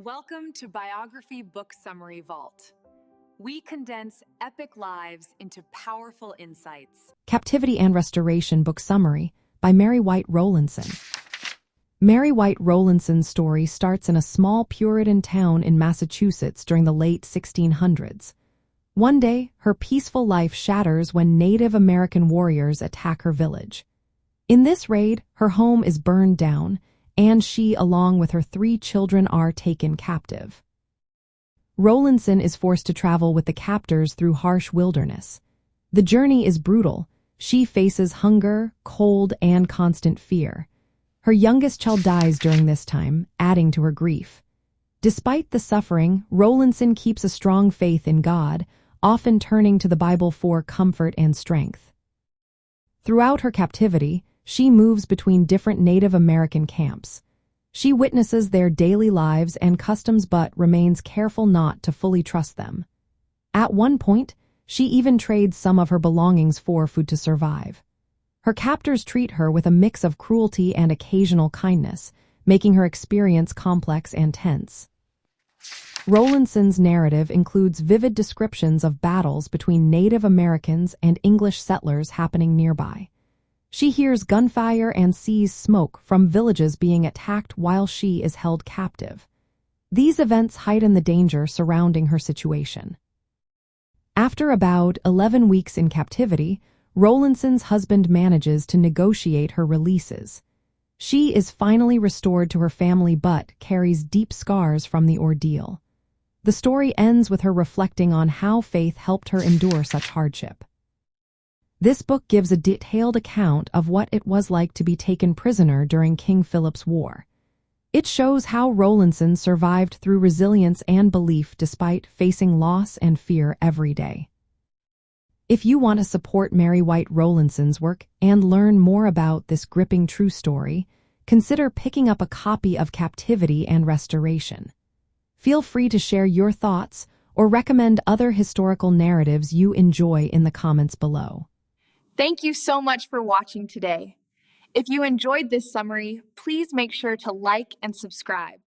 Welcome to Biography Book Summary Vault. We condense epic lives into powerful insights. Captivity and Restoration Book Summary by White Rowlandson. White Rowlandson's story starts in a small Puritan town in Massachusetts during the late 1600s. One day, her peaceful life shatters when Native American warriors attack her village. In this raid, her home is burned down, and she, along with her 3 children, are taken captive. Rowlandson is forced to travel with the captors through harsh wilderness. The journey is brutal. She faces hunger, cold, and constant fear. Her youngest child dies during this time, adding to her grief. Despite the suffering, Rowlandson keeps a strong faith in God, often turning to the Bible for comfort and strength. Throughout her captivity, she moves between different Native American camps. She witnesses their daily lives and customs but remains careful not to fully trust them. At one point, she even trades some of her belongings for food to survive. Her captors treat her with a mix of cruelty and occasional kindness, making her experience complex and tense. Rowlandson's narrative includes vivid descriptions of battles between Native Americans and English settlers happening nearby. She hears gunfire and sees smoke from villages being attacked while she is held captive. These events heighten the danger surrounding her situation. After about 11 weeks in captivity, Rowlandson's husband manages to negotiate her releases. She is finally restored to her family but carries deep scars from the ordeal. The story ends with her reflecting on how faith helped her endure such hardship. This book gives a detailed account of what it was like to be taken prisoner during King Philip's War. It shows how Rowlandson survived through resilience and belief despite facing loss and fear every day. If you want to support White Rowlandson's work and learn more about this gripping true story, consider picking up a copy of Captivity and Restoration. Feel free to share your thoughts or recommend other historical narratives you enjoy in the comments below. Thank you so much for watching today. If you enjoyed this summary, please make sure to like and subscribe.